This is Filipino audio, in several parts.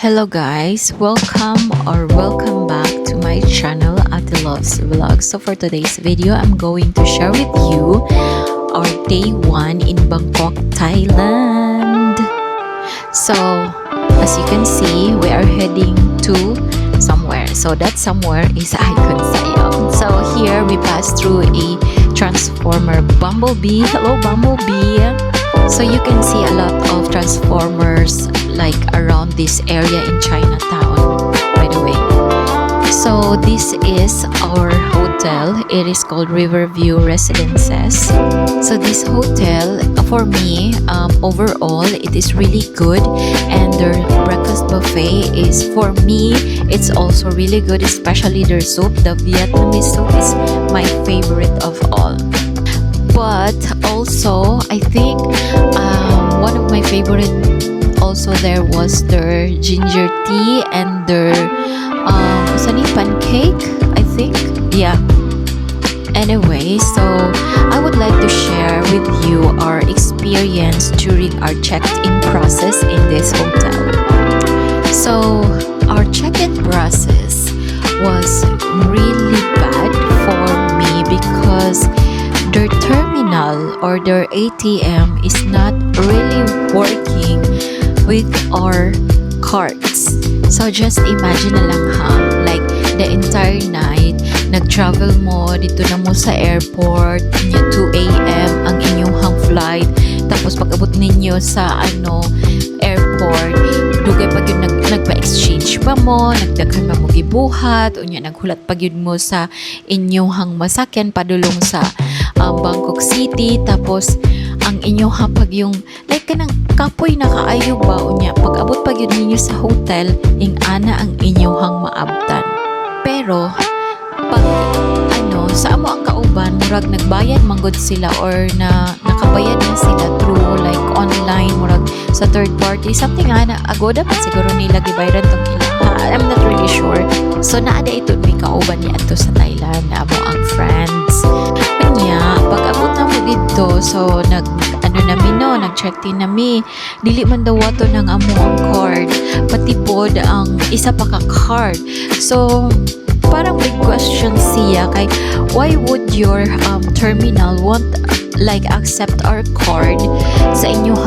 Hello guys, welcome back to my channel Ate Loves Vlog. So for today's video, I'm going to share with you our day 1 in Bangkok, Thailand. So as you can see, we are heading to somewhere. So that somewhere is Icon Siam. So here we pass through a transformer Bumblebee. Hello Bumblebee. So you can see a lot of transformers like around this area in Chinatown, by the way. So this is our hotel. It is called Riverview Residences. So this hotel, for me, overall, it is really good. And their breakfast buffet is, for me, it's also really good, especially their soup. The Vietnamese soup is my favorite of all. But also, I think one of my favorite also there was their ginger tea and their pancake, I think. Yeah. Anyway, so I would like to share with you our experience during our check-in process in this hotel. So our check-in process was really bad for me because their terminal or their ATM is not really working with our cards. So just imagine na lang ha, like the entire night, nag-travel mo, dito na mo sa airport, 2 a.m. ang inyong flight, tapos pag-abot ninyo sa airport, dugay pag yun nagpa-exchange pa mo, nagdaghan pa mo gibuhat, unya naghulat pag yun mo sa inyong masakyan padulong sa Bangkok City, tapos ang inyong pag yung like kanang kapoy na kaayo ba unya pag-abot pag yun ninyo sa hotel ing ana ang inyong maabtan. Pero pag sa amo ang kauban murag nagbayad manggod sila or nakabayad na sila through like online murag sa third party something ana agoda pa siguro nila gibayaran tong ilang I'm not really sure. So naada ito may kauban ni adto sa Thailand na amo ang friends kanya pag abot na mo dito so nag-check-in nami dili man daw wato nang amo ang card pati pod ang isa pa ka card. So parang big question siya kay why would your terminal want like accept our card sa inyong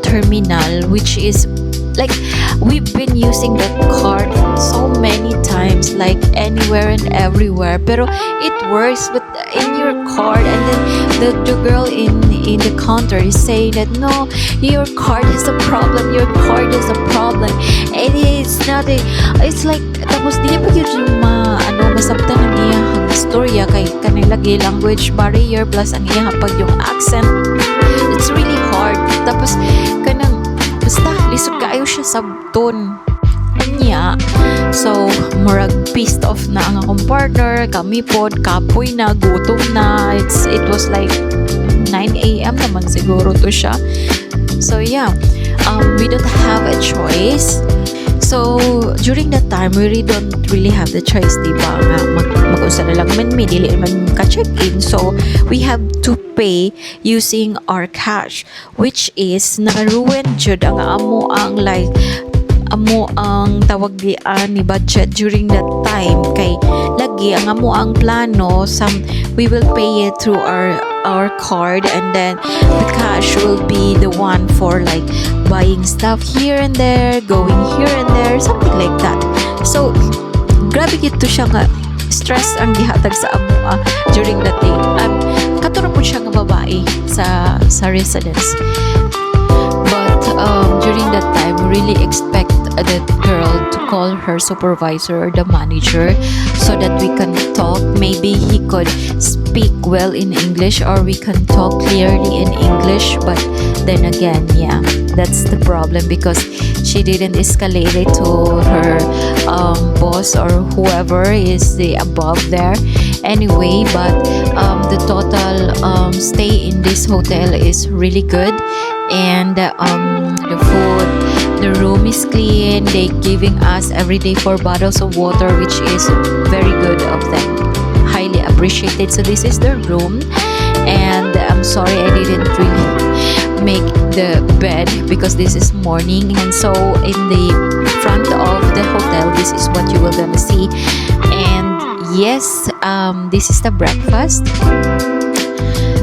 terminal, which is like we've been using that card so many times like anywhere and everywhere pero it works but in your card. And then the girl in the counter is saying that no, your card has a problem, and it's not it's like tapos di pa yun masabtan ang iyang istorya kay kanilagi language barrier plus ang iyang pag yung accent, it's really hard. Tapos kanang basta lisod kaayo siya sabton niya. So murag pissed off na ang akong partner, kami pod kapoy na gutom na. It was like 9 a.m. naman siguro to siya. So yeah, we don't have a choice. So during that time we don't really have the choice, diba nga mag-usa na lang man dili man ka-check-in, so we have to pay using our cash, which is naka-ruin jud ang amo ang tawag dian ni budget during that time kay lagi ang amo ang plano we will pay it through our card and then the cash will be the one for like buying stuff here and there, going here and there, something like that. So grabe gito siya nga stress ang gihatag sa amo during that day. Katuro po siya nga babae sa residence. But during that time we really expect that girl to call her supervisor or the manager so that we can talk. Maybe he could speak well in English or we can talk clearly in English. But then again, yeah, that's the problem because she didn't escalate it to her boss or whoever is the above there. Anyway, but the total stay in this hotel is really good, and the food, the room is clean. They giving us every day 4 bottles of water, which is very good of them, highly appreciated. So this is the room, and I'm sorry I didn't really make the bed because this is morning, and so in the front of the hotel, this is what you will gonna see. And yes, this is the breakfast.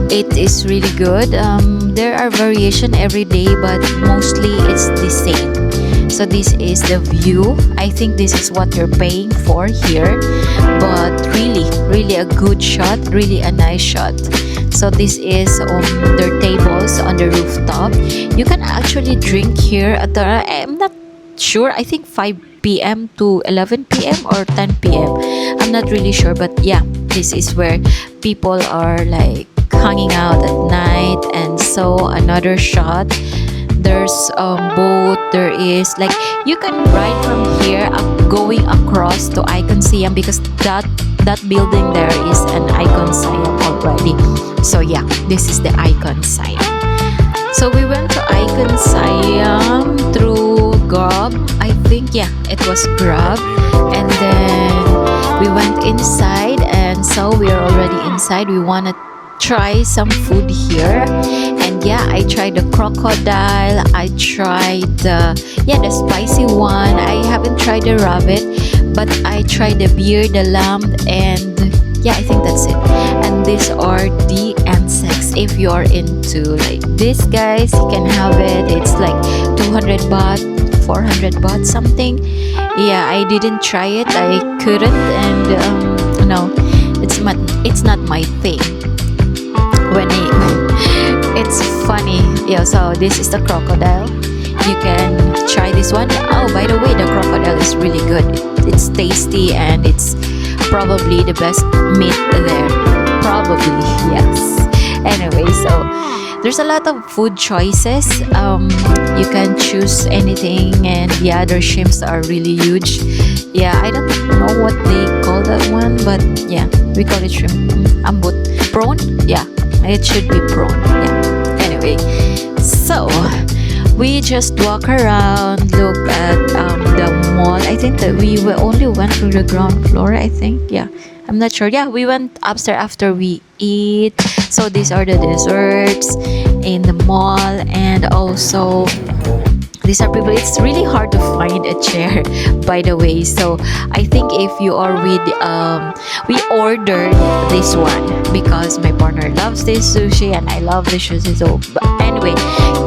It is really good. There are variation every day, but mostly it's the same. So this is the view. I think this is what you're paying for here, but really a good shot, really a nice shot. So this is their tables on the rooftop. You can actually drink here at the, I'm not sure, I think 5 p.m. to 11 p.m. or 10 p.m. I'm not really sure, but yeah, this is where people are like hanging out at night. And so another shot, there's boat, there is like you can ride from here up going across to Icon Siam, because that building there is an Icon Siam already. So yeah, this is the Icon Siam. So we went to Icon Siam through Grab, I think. Yeah, it was Grab. And then we went inside, and so we are already inside. We want to try some food here. And yeah, I tried the crocodile, I tried the spicy one. I haven't tried the rabbit, but I tried the beer, the lamb, and yeah, I think that's it. And these are the insects. If you're into like this, guys, you can have it. It's like 200 baht, 400 baht something. Yeah, I didn't try it, I couldn't. And no, it's not my thing. It's funny. Yeah, so this is the crocodile. You can try this one. Oh, by the way, the crocodile is really good. It's tasty, and it's probably the best meat there. Probably, yes. Anyway, so there's a lot of food choices. You can choose anything, and yeah, their shrimps are really huge. Yeah, I don't know what they call that one, but yeah, we call it shrimp. Ambot. Prawn? Yeah, it should be prawn. Yeah. Anyway, so we just walk around, look at the mall. I think that we only went to the ground floor, I think. Yeah, I'm not sure. Yeah, we went upstairs after we eat. So these are the desserts in the mall, and also these are people. It's really hard to find a chair, by the way. So I think if you are with we ordered this one because my partner loves this sushi and I love the sushi. So but anyway,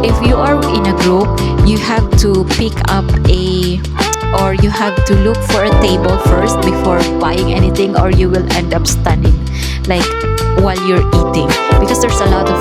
if you are in a group, you have to pick up or you have to look for a table first before buying anything, or you will end up standing like while you're eating, because there's a lot of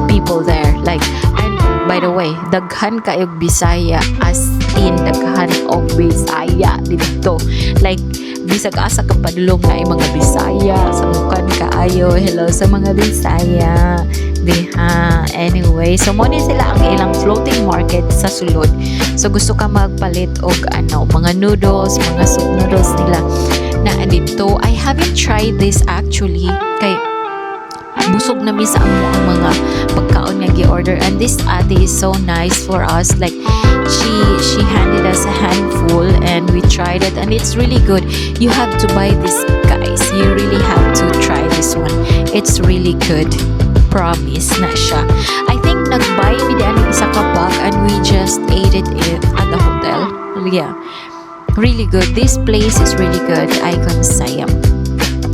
people there. Like, and by the way, daghan kayog Bisaya, as in daghan og Bisaya dito. Like, bisag asa ka padulong na mga Bisaya sa mukan kaayo. Hello sa mga Bisaya diha. Anyway, so mo ni sila ang ilang floating market sa sulod. So gusto ka magpalit og mga noodles, mga soup noodles nila na dito. I haven't tried this actually, kay busog na mi sa ang mga pagkaon nga gi-order. And this ate is so nice for us. Like, she handed us a handful and we tried it, and it's really good. You have to buy this, guys. You really have to try this one. It's really good. Promise na siya. I think nag-buy mi din ang isa ka bag and we just ate it at the hotel. Yeah, really good. This place is really good. Icon Siam.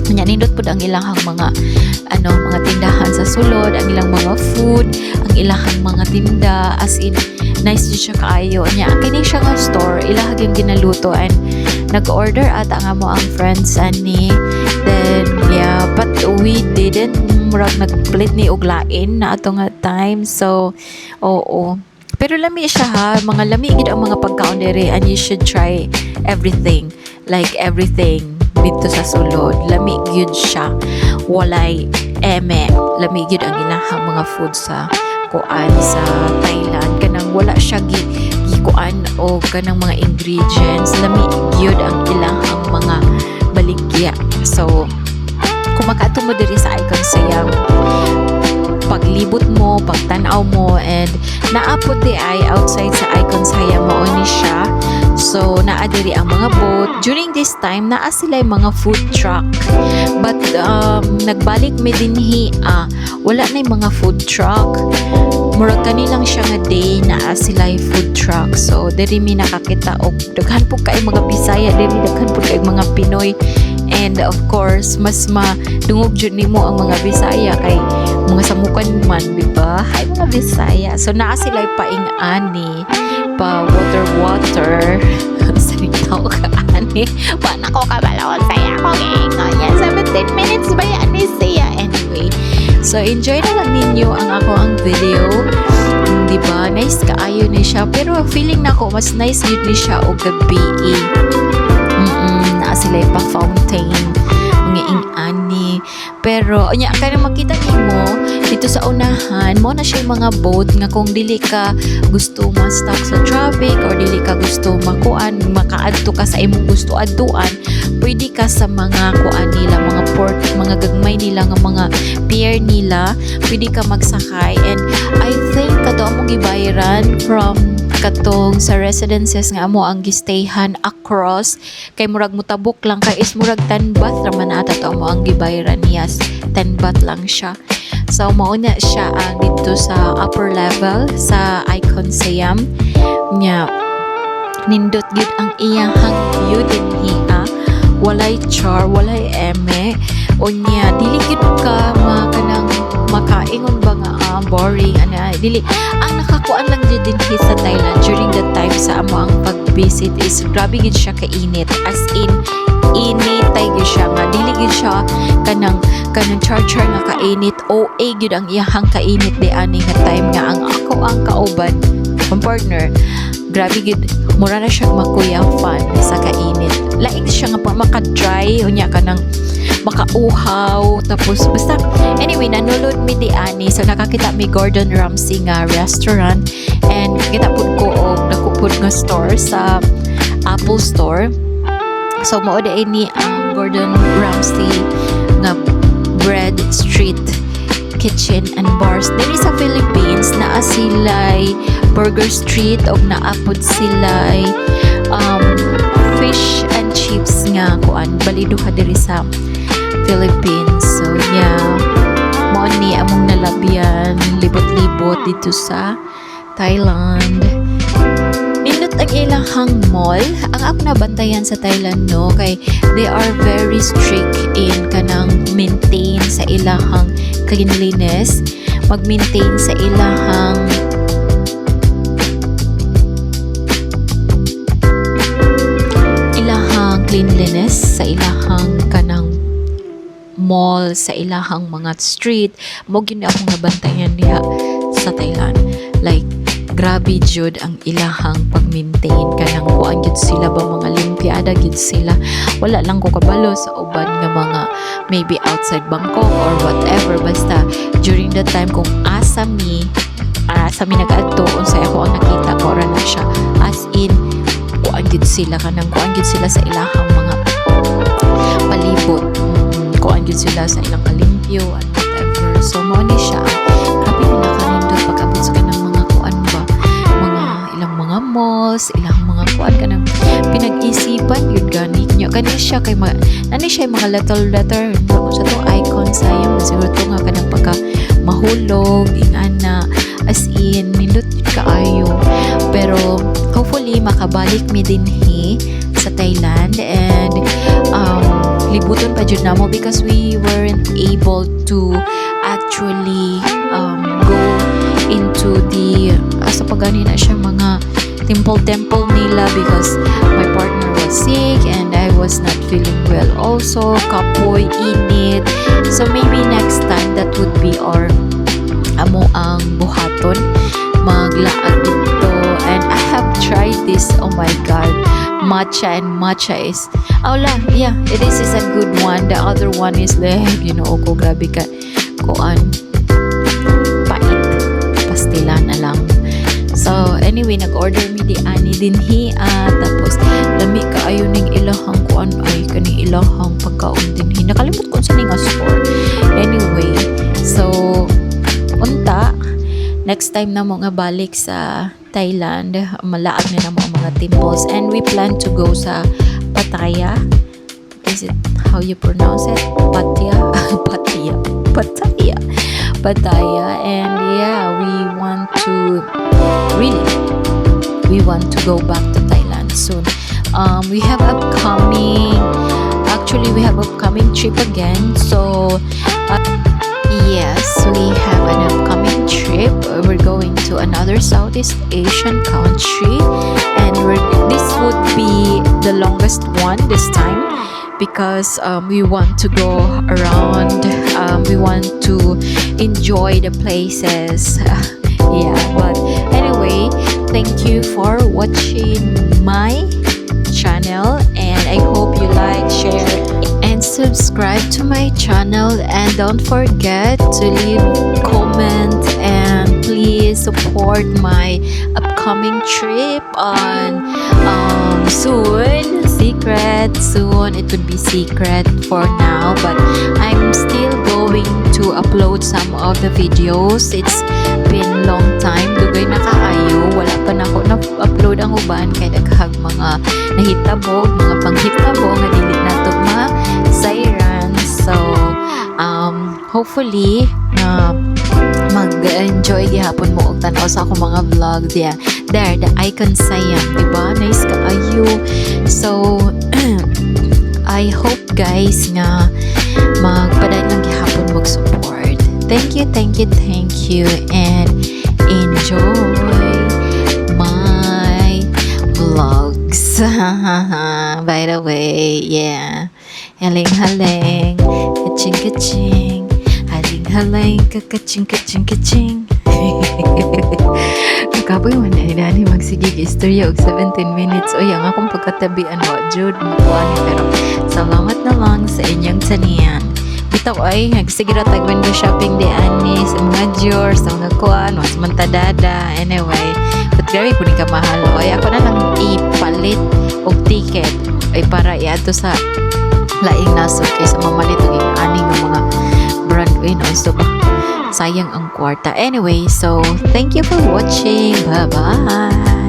Nya nindot pud ang ilahang mga mga tindahan sa sulod, ang ilang mga food, ang ilahang mga tinda, as in nice jud siya kaayo. Nya kini siya nga store, ilahag yung ginaluto, and nag-order ata nga mo ang friends ani. Then yeah, but we didn't murag nagpalit ni og lain na ato nga time. So oo, pero lami siya ha, mga lami gid ang mga pagkaon dere, and you should try everything, like everything dito sa sulod. Lami gyud siya, walay lami gyud ang ilahang mga food sa kuan sa Thailand. Kanang wala siya gikuan o kanang mga ingredients, lami gyud ang ilahang mga baligya. So kung makaadto mo diri sa Icon Siam, paglibot mo, pagtanaw mo, and naapot di ay outside sa Icon Siam mo ni siya. So naa diri ang mga boat. During this time naa sila mga food truck. But nagbalik mi dinhi wala na yung mga food truck. Murag kanilang siya nga day naa sila food truck. So diri mi nakakita og daghan po kay mga Bisaya, diri daghan po kay mga Pinoy. And of course, mas madungog jud nimo ang mga Bisaya kay mga samukan man, di ba? Hay mga Bisaya. So naa sila paing-ani, pa water. Salitaw ka ani. Wa na ko kabalawon saya ko ngayon. 17 minutes ba yan ni siya? Anyway, so enjoy na lang ninyo ang video. Di ba? Nice kaayo ni siya. Pero feeling na ko mas nice yun ni siya o gabi. Na sila pa fountain mga ing-ani. Pero nya kaya makita nimo dito sa unahan mo na siya mga boat nga kung dili ka gusto ma-stuck sa traffic or dili ka gusto makaadto ka sa imong gusto adtuan, pwede ka sa mga kuan nila, mga port, mga gagmay nila nga mga pier nila, pwede ka magsakay. And I think kato among gibayaran from katong sa residences nga amo ang gistayhan across kay murag mutabok lang kay is murag 10 baht raman ata to mo ang gibayaran niya, 10 baht lang siya. So mauna siya ang dito sa upper level sa Icon Siam nya nindot gid ang iyahang view dinhi walay char, walay eme o niya dili gid ka kanang makaingon ba nga boring ana dili ang nakakuan lang jud dinhi sa Thailand during the time sa amo ang pag-visit is grabe gid siya kainit, as in init tay gid siya nga dili gid siya kanang char nga kainit o gid ang iyahang kainit di ani nga time nga ang ako ang kauban ang partner grabe gid mura na siya makuya fan sa kainit, laing siya nga maka-dry unya kanang makauhaw tapos basta anyway nanulod mi di ani. So nakakita mi Gordon Ramsay nga restaurant and kita pud ko og nakupod nga store sa Apple Store. So mao di ni ang Gordon Ramsay nga Bread Street Kitchen and Bars diri sa Philippines. Naa sila'y Burger Street og naapod sila'y fish and chips nga kuan baliduha diri sa Philippines. So yeah, mo ni among nalabyan libot-libot dito sa Thailand. Nindot ang ilahang mall. Ang ako nabantayan sa Thailand no kay they are very strict in kanang maintain sa ilahang cleanliness, mag-maintain sa ilahang cleanliness sa ilahang kanang mall, sa ilahang mga street. Mo gyud akong nabantayan diha sa Thailand. Like grabe jud ang ilahang pag-maintain kanang kuan gyud sila ba mga limpiada gyud sila. Wala lang ko kabalo sa uban nga mga maybe outside Bangkok or whatever, basta during the time kung asa mi nag-adto unsay ako ang nakita ko ra na siya, as in kuan gyud sila kanang kuan gyud sila sa ilahang mga palibot, kuan gyud sila sa ilang kalimpyo and whatever. So mo ni siya grabe pinakanindot pag-abot sa kanang mga kuan ba mga ilang mga malls, ilang mga kuan kanang pinag-isipan yun gani nya kani siya kay nani siya mga letter kung sa to icon sayang siguro to nga kanang pagka mahulog ingana, as in nindot kaayo. Pero hopefully makabalik mi dinhi sa Thailand and libuton pa jud namo because we weren't able to actually go into the sa pagani na siya mga temple nila because my partner was sick and I was not feeling well also, kapoy, init. So maybe next time that would be our amo ang buhaton maglaag dito. And I have tried this, oh my god, matcha, and matcha is yeah, this is a good one. The other one is ko grabe ka kuan pait pastila na lang. So anyway, nag-order mi di ani dinhi tapos lami kaayo ning ilahang kuan ay kaning ilahang pagkaon dinhi, nakalimot ko sa ning store. Anyway, so unta next time na mo nga balik sa Thailand, malaag na naman ang mga temples, and we plan to go sa Pattaya. Is it how you pronounce it? Pattaya. And yeah, we want to go back to Thailand soon. We have upcoming trip again. So yes, we have an upcoming trip. We're going to another Southeast Asian country, and this would be the longest one this time, because we want to go around. We want to enjoy the places. Yeah, but anyway, thank you for watching my channel, and I hope you like, share, and subscribe to my channel, and don't forget to leave comment, and please support my upcoming trip on soon. Soon, it would be secret for now, but I'm still going to upload some of the videos. It's been long time, dugay na kaayo, wala pa na ako na-upload ang uban kay daghang mga nahitabo, mga panghitabo nga dili nato ma-sayran. So hopefully mag-enjoy gihapon mo og tan-aw sa akong mga vlogs. Yeah, there, the icon sayang, diba? Nice kaayo. So I hope guys nga magpaday lang gihapon mo support. Thank you, and enjoy my vlogs. By the way, yeah, haling kaching, haling kakaching. Kapoy man na inani magsigig istorya og 17 minutes. O yang akong pagkatabian wa jud makuan, pero salamat na lang sa inyong tanian. Bitaw ay nagsigira tag window shopping di ani sa mga Dior, sa mga kuan, was man tadada. Anyway, but very kuning ka mahal. Ay ako na lang ipalit og ticket ay para iadto sa laing nasod kaysa mamalit og ani nga mga brand win also ba. Sayang ang kwarta. Anyway, so thank you for watching. Bye-bye.